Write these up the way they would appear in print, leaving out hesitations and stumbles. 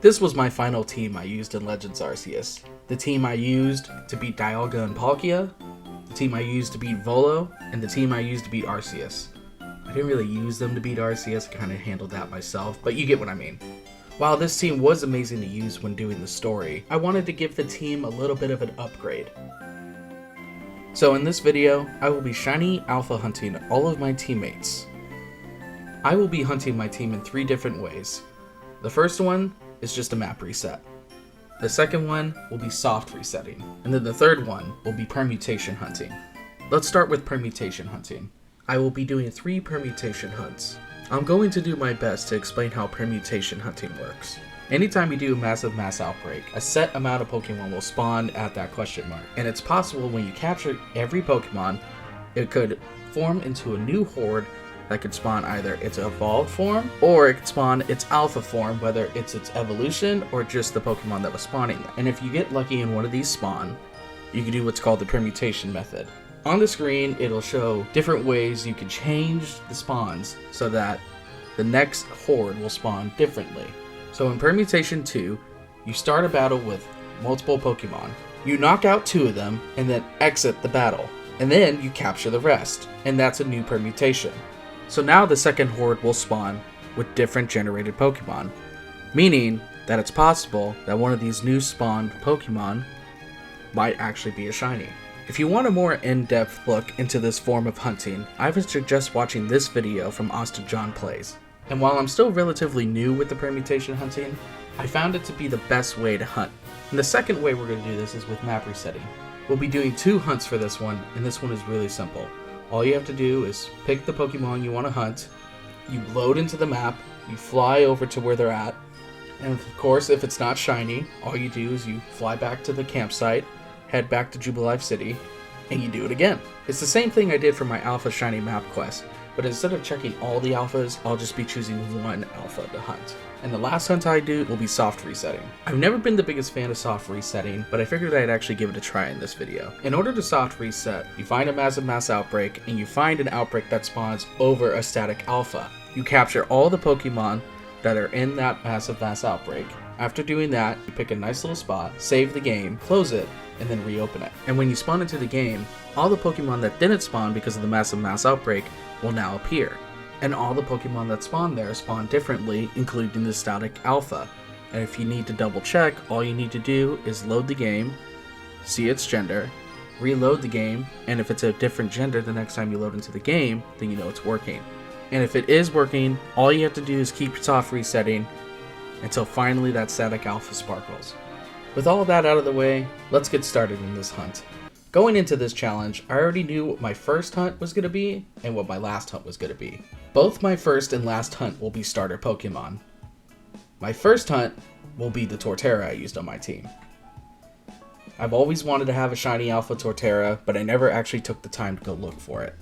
This was my final team I used in Legends Arceus. The team I used to beat Dialga and Palkia, the team I used to beat Volo, and the team I used to beat Arceus. I didn't really use them to beat Arceus, I kind of handled that myself, but you get what I mean. While this team was amazing to use when doing the story, I wanted to give the team a little bit of an upgrade. So in this video, I will be shiny alpha hunting all of my teammates. I will be hunting my team in 3 different ways. The first one is just a map reset. The second one will be soft resetting. And then the third one will be permutation hunting. Let's start with permutation hunting. I will be doing 3 permutation hunts. I'm going to do my best to explain how permutation hunting works. Anytime you do a massive mass outbreak, a set amount of Pokemon will spawn at that question mark. And it's possible when you capture every Pokemon, it could form into a new horde that could spawn either its evolved form, or it could spawn its alpha form, whether it's its evolution or just the Pokemon that was spawning there. And if you get lucky and one of these spawn, you can do what's called the permutation method. On the screen, it'll show different ways you can change the spawns so that the next horde will spawn differently. So in Permutation 2, you start a battle with multiple Pokemon. You knock out 2 of them and then exit the battle. And then you capture the rest. And that's a new permutation. So now the second horde will spawn with different generated Pokemon, meaning that it's possible that one of these new spawned Pokemon might actually be a shiny. If you want a more in-depth look into this form of hunting, I would suggest watching this video from Austin John Plays. And while I'm still relatively new with the permutation hunting, I found it to be the best way to hunt. And the second way we're going to do this is with map resetting. We'll be doing 2 hunts for this one, and this one is really simple. All you have to do is pick the Pokemon you want to hunt, you load into the map, you fly over to where they're at, and of course if it's not shiny, all you do is you fly back to the campsite, head back to Jubilife City, and you do it again. It's the same thing I did for my Alpha Shiny map quest, but instead of checking all the alphas, I'll just be choosing 1 alpha to hunt. And the last hunt I do will be soft resetting. I've never been the biggest fan of soft resetting, but I figured I'd actually give it a try in this video. In order to soft reset, you find a massive mass outbreak, and you find an outbreak that spawns over a static alpha. You capture all the Pokemon that are in that massive mass outbreak. After doing that, you pick a nice little spot, save the game, close it, and then reopen it. And when you spawn into the game, all the Pokemon that didn't spawn because of the massive mass outbreak will now appear. And all the Pokemon that spawn there spawn differently, including the static alpha. And if you need to double check, all you need to do is load the game, see its gender, reload the game, and if it's a different gender the next time you load into the game, then you know it's working. And if it is working, all you have to do is keep soft resetting until finally that static alpha sparkles. With all of that out of the way, let's get started in this hunt. Going into this challenge, I already knew what my first hunt was going to be and what my last hunt was going to be. Both my first and last hunt will be starter Pokemon. My first hunt will be the Torterra I used on my team. I've always wanted to have a shiny Alpha Torterra, but I never actually took the time to go look for it.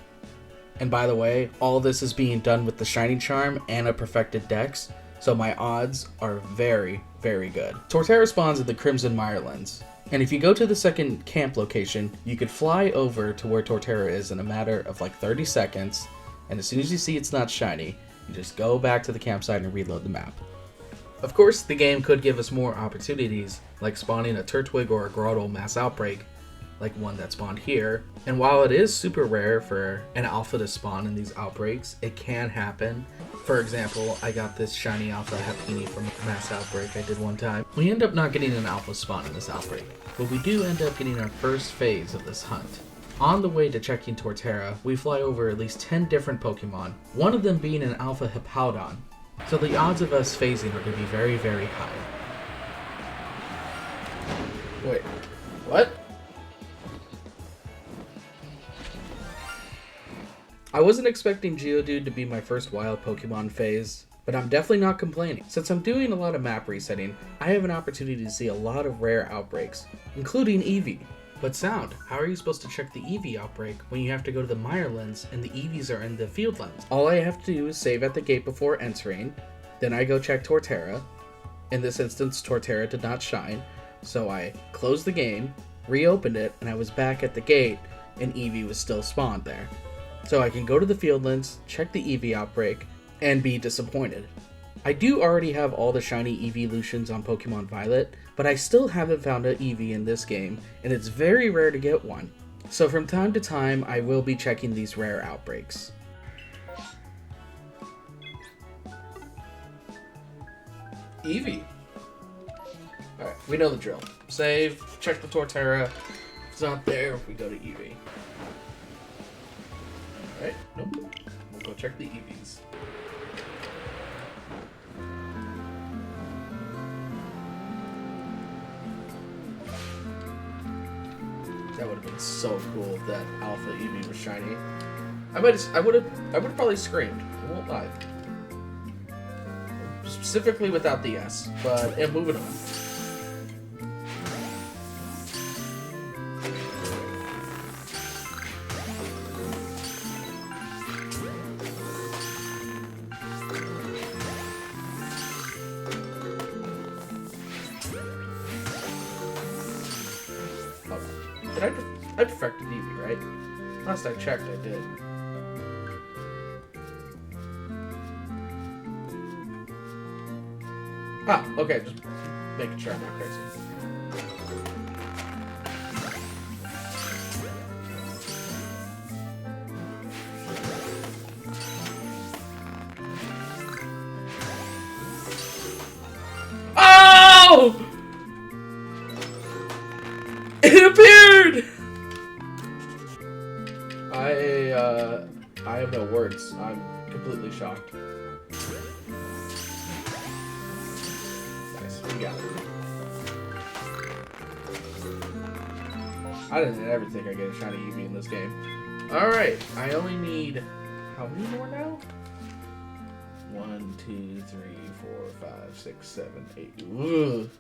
And by the way, all this is being done with the Shiny Charm and a perfected dex, so my odds are very, very good. Torterra spawns in the Crimson Mirelands. And if you go to the second camp location, you could fly over to where Torterra is in a matter of like 30 seconds, and as soon as you see it's not shiny, you just go back to the campsite and reload the map. Of course, the game could give us more opportunities, like spawning a Turtwig or a Grottle mass outbreak, like one that spawned here. And while it is super rare for an alpha to spawn in these outbreaks, it can happen. For example, I got this shiny Alpha Happiny from a mass outbreak I did one time. We end up not getting an alpha spawn in this outbreak, but we do end up getting our first phase of this hunt. On the way to checking Torterra, we fly over at least 10 different Pokemon, one of them being an Alpha Hippowdon. So the odds of us phasing are going to be very, very high. Wait, what? I wasn't expecting Geodude to be my first wild Pokemon phase, but I'm definitely not complaining. Since I'm doing a lot of map resetting, I have an opportunity to see a lot of rare outbreaks, including Eevee. But Sound, how are you supposed to check the Eevee outbreak when you have to go to the Mirelands and the Eevees are in the Fieldlands? All I have to do is save at the gate before entering, then I go check Torterra. In this instance, Torterra did not shine, so I closed the game, reopened it, and I was back at the gate, and Eevee was still spawned there. So I can go to the Fieldlands, check the Eevee outbreak, and be disappointed. I do already have all the shiny evolutions on Pokemon Violet, but I still haven't found an Eevee in this game, and it's very rare to get one. So from time to time, I will be checking these rare outbreaks. Eevee. Alright, we know the drill. Save, check the Torterra. If it's not there, we go to Eevee. Alright, nope. We'll go check the Eevees. That would have been so cool if that Alpha Eevee was shiny. I would have probably screamed. I won't lie. Specifically without the S, but and moving on. I perfected Eevee, right? Last I checked, I did. Ah, okay, just making sure I'm not crazy. Oh! It appeared! I have no words. I'm completely shocked. Nice, we got it. I didn't ever think I'd get a shiny Eevee in this game. Alright, I only need... how many more now? 1, 2, 3, 4, 5, 6, 7, 8. Ugh.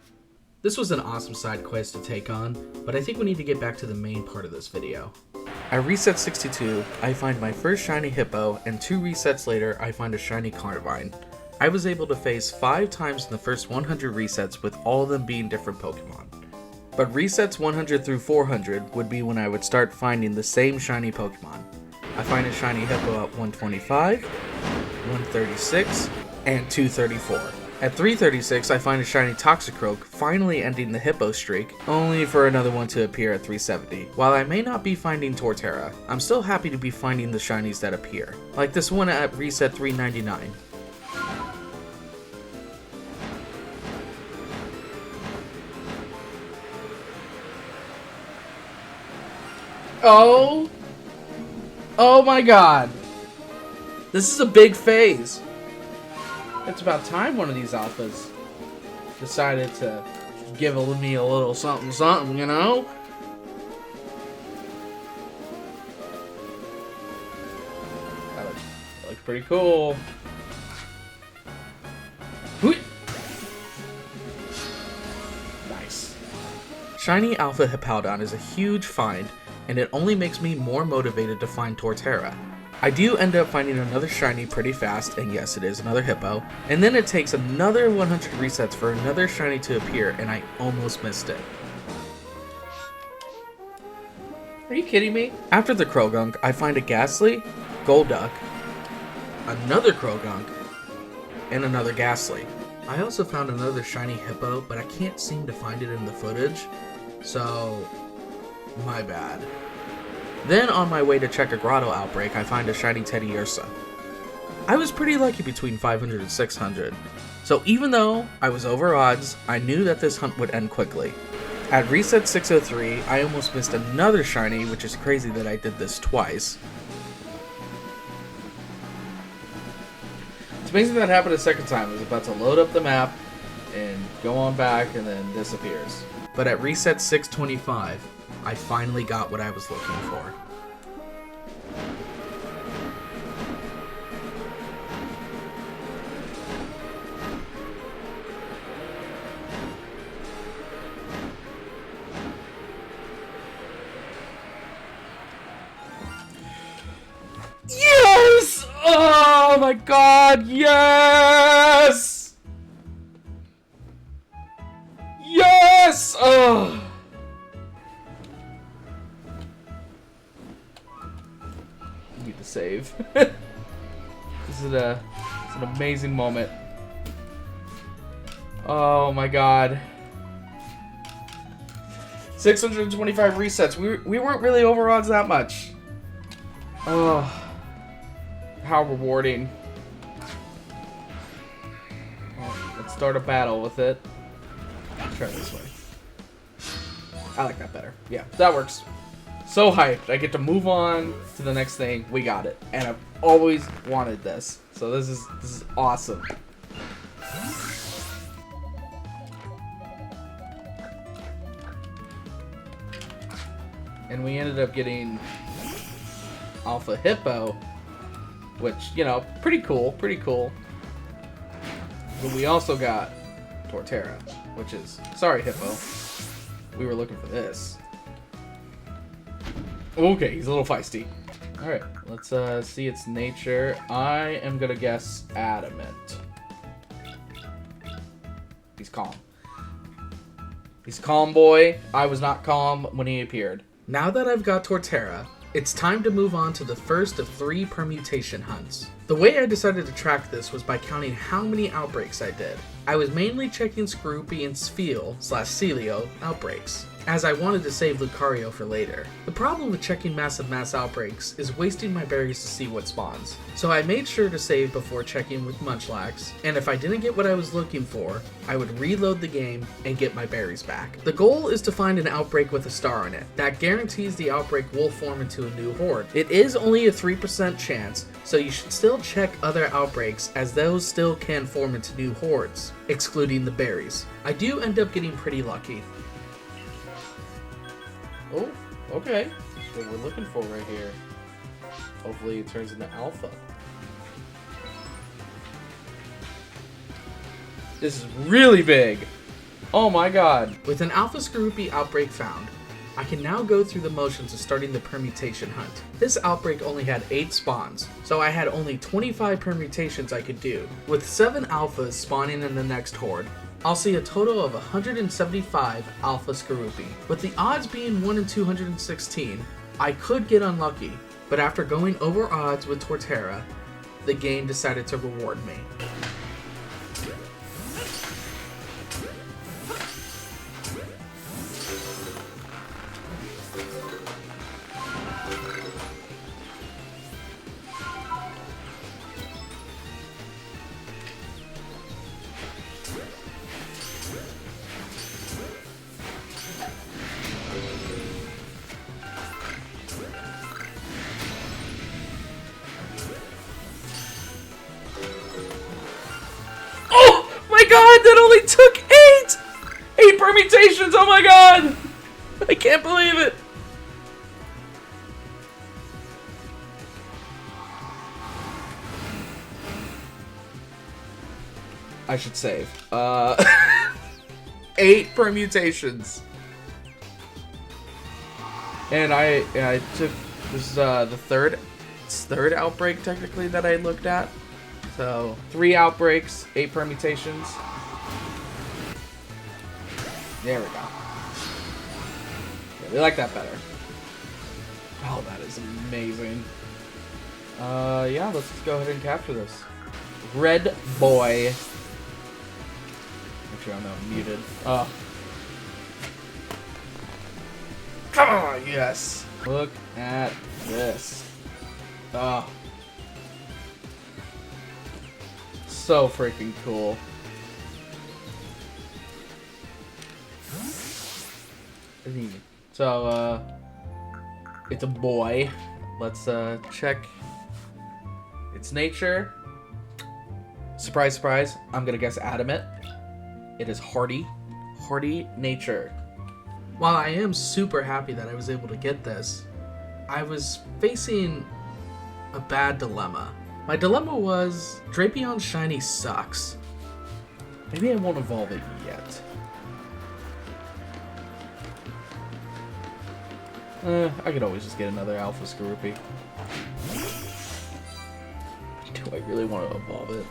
This was an awesome side quest to take on, but I think we need to get back to the main part of this video. At reset 62, I find my first shiny Hippo, and 2 resets later, I find a shiny Carnivine. I was able to face 5 times in the first 100 resets, with all of them being different Pokemon. But resets 100 through 400 would be when I would start finding the same shiny Pokemon. I find a shiny Hippo at 125, 136, and 234. At 336, I find a shiny Toxicroak, finally ending the Hippo streak, only for another one to appear at 370. While I may not be finding Torterra, I'm still happy to be finding the shinies that appear, like this one at reset 399. Oh! Oh my god! This is a big phase! It's about time one of these alphas decided to give me a little something something, you know? That looks pretty cool. Nice. Shiny Alpha Hippowdon is a huge find, and it only makes me more motivated to find Torterra. I do end up finding another shiny pretty fast, and yes, it is another Hippo, and then it takes another 100 resets for another shiny to appear, and I almost missed it. Are you kidding me? After the Krogunk, I find a Ghastly, Golduck, another Krogunk, and another Ghastly. I also found another shiny Hippo, but I can't seem to find it in the footage, so my bad. Then on my way to check a grotto outbreak, I find a shiny Teddiursa. I was pretty lucky between 500 and 600, so even though I was over odds, I knew that this hunt would end quickly. At reset 603, I almost missed another shiny, which is crazy that I did this twice. It's amazing that happened a second time. I was about to load up the map and go on back and then disappears. But at reset 625, I finally got what I was looking for. Yes! Oh my god, yes! Yes! Oh! Need to save. This is an amazing moment. Oh my god. 625 resets. We weren't really over odds that much. Oh. How rewarding. Well, let's start a battle with it. Let's try this way. I like that better. Yeah, that works. So hyped. I get to move on to the next thing. We got it. And I've always wanted this. So this is awesome. And we ended up getting Alpha Hippo, which, you know, pretty cool, pretty cool. But we also got Torterra, which is, sorry Hippo, we were looking for this. Okay, he's a little feisty. Alright, let's see its nature. I am gonna guess adamant. He's calm. He's calm, boy. I was not calm when he appeared. Now that I've got Torterra, it's time to move on to the first of 3 permutation hunts. The way I decided to track this was by counting how many outbreaks I did. I was mainly checking Skorupi and Spheal/Celio outbreaks, as I wanted to save Lucario for later. The problem with checking massive mass outbreaks is wasting my berries to see what spawns, so I made sure to save before checking with Munchlax, and if I didn't get what I was looking for, I would reload the game and get my berries back. The goal is to find an outbreak with a star in it. That guarantees the outbreak will form into a new horde. It is only a 3% chance, so you should still check other outbreaks as those still can form into new hordes, excluding the berries. I do end up getting pretty lucky. Oh, okay. That's what we're looking for right here. Hopefully it turns into Alpha. This is really big. Oh my god. With an Alpha Skorupi outbreak found, I can now go through the motions of starting the permutation hunt. This outbreak only had 8 spawns, so I had only 25 permutations I could do. With 7 alphas spawning in the next horde, I'll see a total of 175 Alpha Skorupi. With the odds being 1 in 216, I could get unlucky, but after going over odds with Torterra, the game decided to reward me. God, that only took 8 permutations. Oh my god, I can't believe it. I should save. 8 permutations, and I took this is the third outbreak technically that I looked at. So 3 outbreaks, 8 permutations. There we go. Yeah, we like that better. Oh, that is amazing. Yeah, let's just go ahead and capture this. Red boy. Make sure I'm not muted. Come on, yes. Look at this. Oh. So freaking cool. So, it's a boy. Let's check its nature. Surprise, surprise. I'm gonna guess adamant. It is hardy. Hardy nature. While I am super happy that I was able to get this, I was facing a bad dilemma. My dilemma was, Drapion Shiny sucks. Maybe I won't evolve it yet. I could always just get another Alpha Skorupi. Do I really want to evolve it?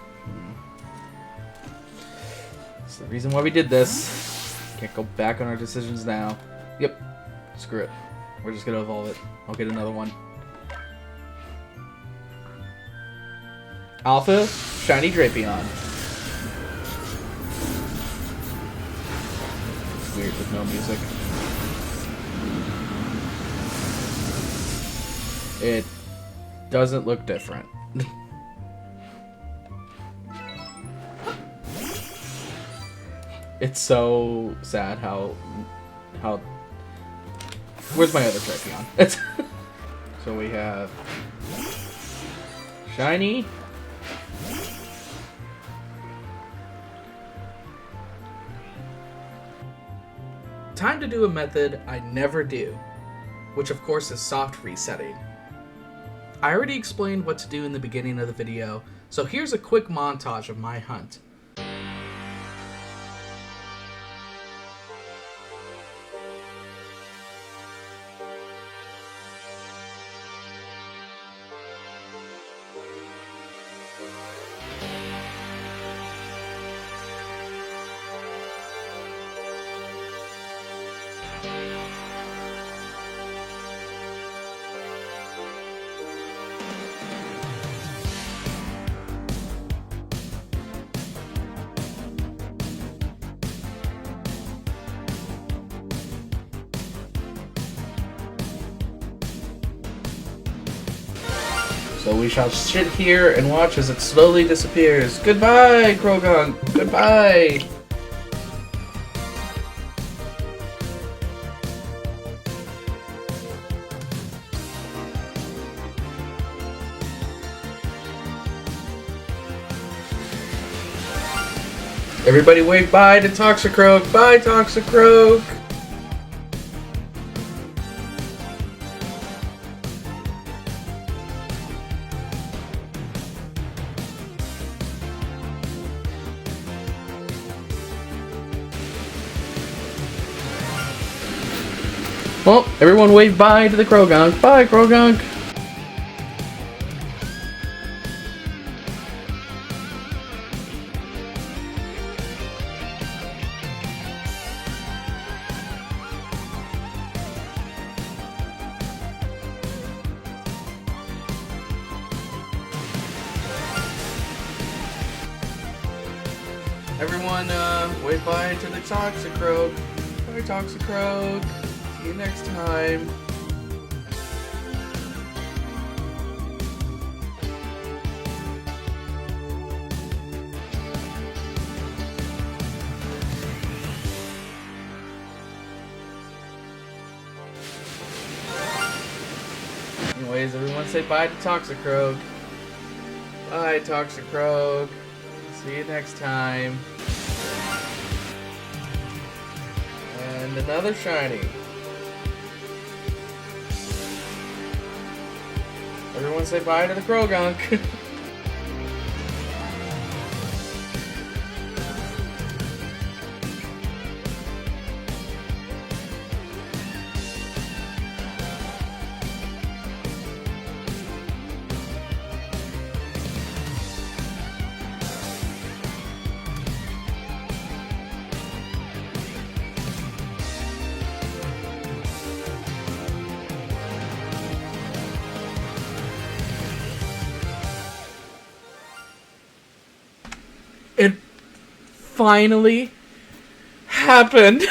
That's the reason why we did this. Can't go back on our decisions now. Yep. Screw it. We're just gonna evolve it. I'll get another one. Alpha Shiny Drapion. weird with no music. It doesn't look different. It's so sad how where's my other Drapion? So we have shiny, time to do a method I never do, which of course is soft resetting. I already explained what to do in the beginning of the video, so here's a quick montage of my hunt. So we shall sit here and watch as it slowly disappears. Goodbye, Croagunk! Goodbye! Everybody wave bye to Toxicroak! Bye, Toxicroak! Well, everyone wave bye to the Croagunk. Bye, Croagunk! Everyone, wave bye to the Toxicroak. Bye, Toxicroak. See you next time. Anyways, everyone say bye to Toxicroak. Bye, Toxicroak. See you next time. And another shiny. Everyone say bye to the Croagunk. It finally happened.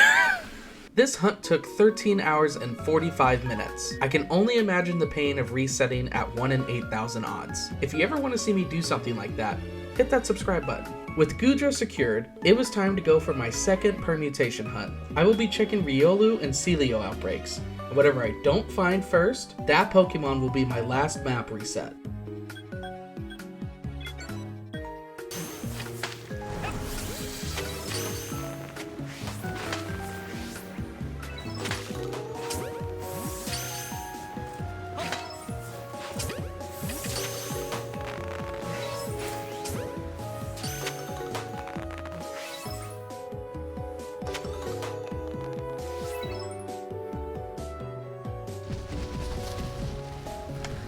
This hunt took 13 hours and 45 minutes. I can only imagine the pain of resetting at 1 in 8,000 odds. If you ever want to see me do something like that, hit that subscribe button. With Goodra secured, it was time to go for my second permutation hunt. I will be checking Riolu and Celio outbreaks, and whatever I don't find first, that Pokemon will be my last map reset.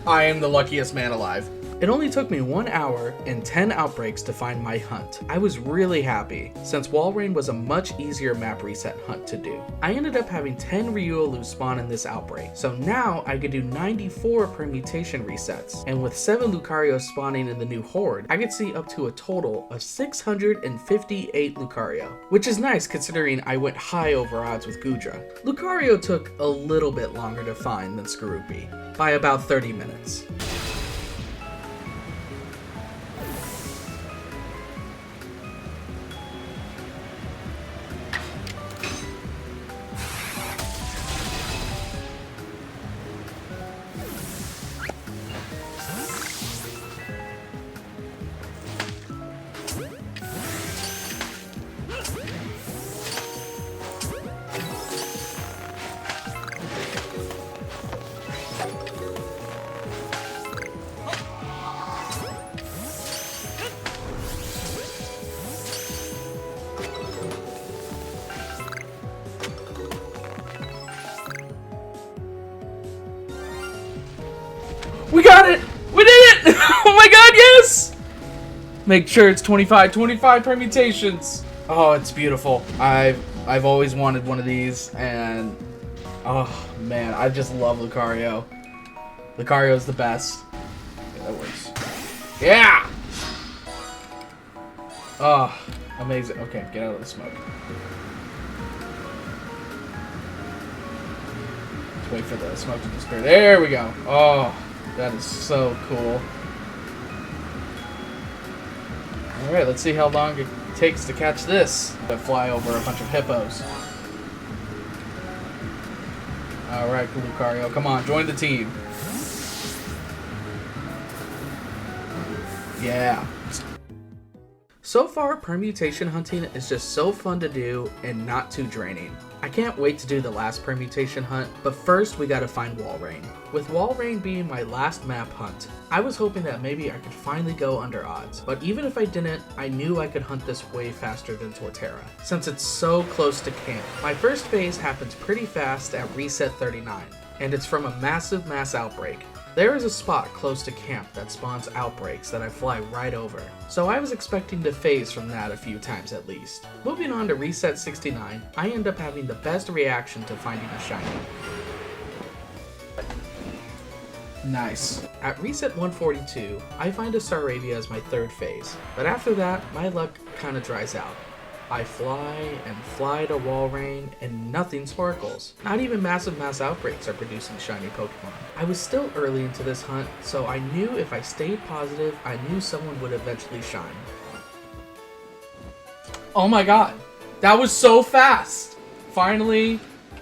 I am the luckiest man alive. It only took me 1 hour and 10 outbreaks to find my hunt. I was really happy, since Walrein was a much easier map reset hunt to do. I ended up having 10 Riolu spawn in this outbreak, so now I could do 94 permutation resets, and with 7 Lucario spawning in the new horde, I could see up to a total of 658 Lucario, which is nice considering I went high over odds with Goodra. Lucario took a little bit longer to find than Skorupi, by about 30 minutes. We got it! We did it! Oh my god, yes! Make sure it's 25 permutations. Oh, it's beautiful. I've always wanted one of these, and oh man, I just love Lucario. Lucario's the best. Yeah, that works. Yeah! Oh, amazing. Okay, get out of the smoke. Let's wait for the smoke to disappear. There we go. Oh. That is so cool. Alright, let's see how long it takes to catch this. To fly over a bunch of hippos. Alright, Lucario, come on, join the team. Yeah. So far, permutation hunting is just so fun to do and not too draining. I can't wait to do the last permutation hunt, but first we gotta find Walrein. With Walrein being my last map hunt, I was hoping that maybe I could finally go under odds, but even if I didn't, I knew I could hunt this way faster than Torterra, since it's so close to camp. My first phase happens pretty fast at reset 39, and it's from a massive mass outbreak. There is a spot close to camp that spawns outbreaks that I fly right over, so I was expecting to phase from that a few times at least. Moving on to reset 69, I end up having the best reaction to finding a shiny. Nice. At reset 142, I find a Staravia as my third phase, but after that, my luck kinda dries out. I fly to Walrein, and nothing sparkles. Not even massive mass outbreaks are producing shiny Pokemon. I was still early into this hunt, so I knew if I stayed positive, I knew someone would eventually shine. Oh my god, that was so fast! Finally,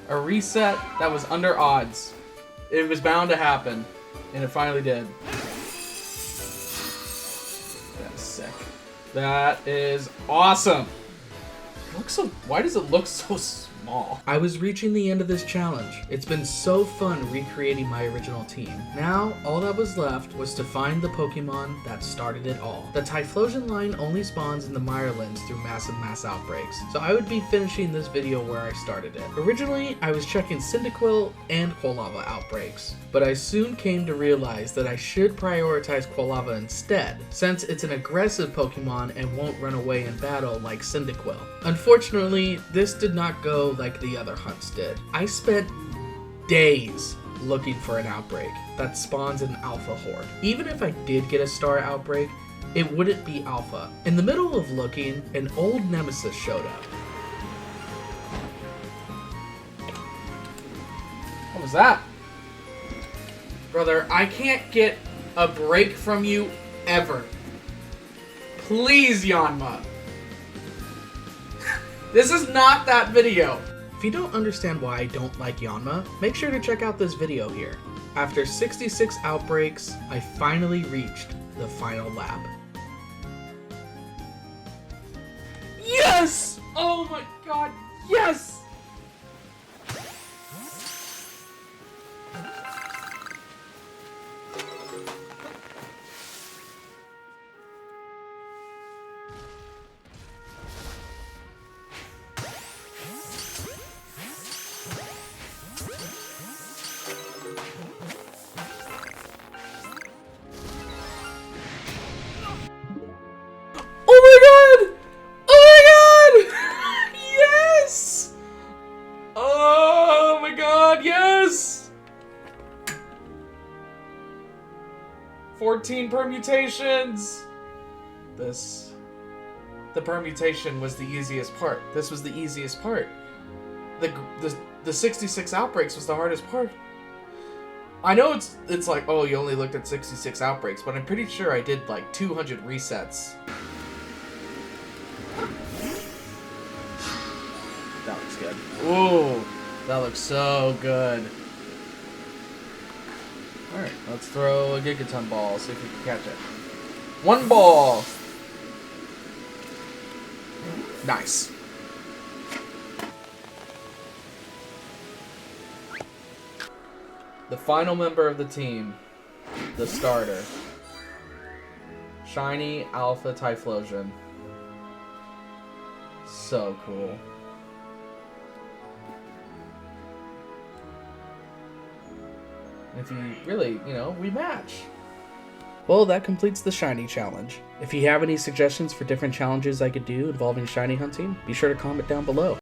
a reset that was under odds. It was bound to happen, and it finally did. That's sick. That is awesome! It looks so, why does it look so small? I was reaching the end of this challenge. It's been so fun recreating my original team. Now, all that was left was to find the Pokemon that started it all. The Typhlosion line only spawns in the Mirelands through massive mass outbreaks, so I would be finishing this video where I started it. Originally, I was checking Cyndaquil and Quilava outbreaks, but I soon came to realize that I should prioritize Quilava instead, since it's an aggressive Pokemon and won't run away in battle like Cyndaquil. Unfortunately, this did not go like the other hunts did. I spent days looking for an outbreak that spawns an Alpha horde. Even if I did get a star outbreak, it wouldn't be Alpha. In the middle of looking, an old nemesis showed up. What was that? Brother, I can't get a break from you ever. Please, Yanma. This is not that video. If you don't understand why I don't like Yanma, make sure to check out this video here. After 66 outbreaks, I finally reached the final lab. Yes! Oh my god, yes! 14 permutations! The permutation was the easiest part. This was the easiest part. The 66 outbreaks was the hardest part. I know it's like, oh, you only looked at 66 outbreaks, but I'm pretty sure I did like 200 resets. That looks good. Ooh, that looks so good. Alright, let's throw a Gigaton ball, see if we can catch it. One ball! Nice. The final member of the team, the starter. Shiny Alpha Typhlosion. So cool. If you really, we match. Well, that completes the shiny challenge. If you have any suggestions for different challenges I could do involving shiny hunting, be sure to comment down below.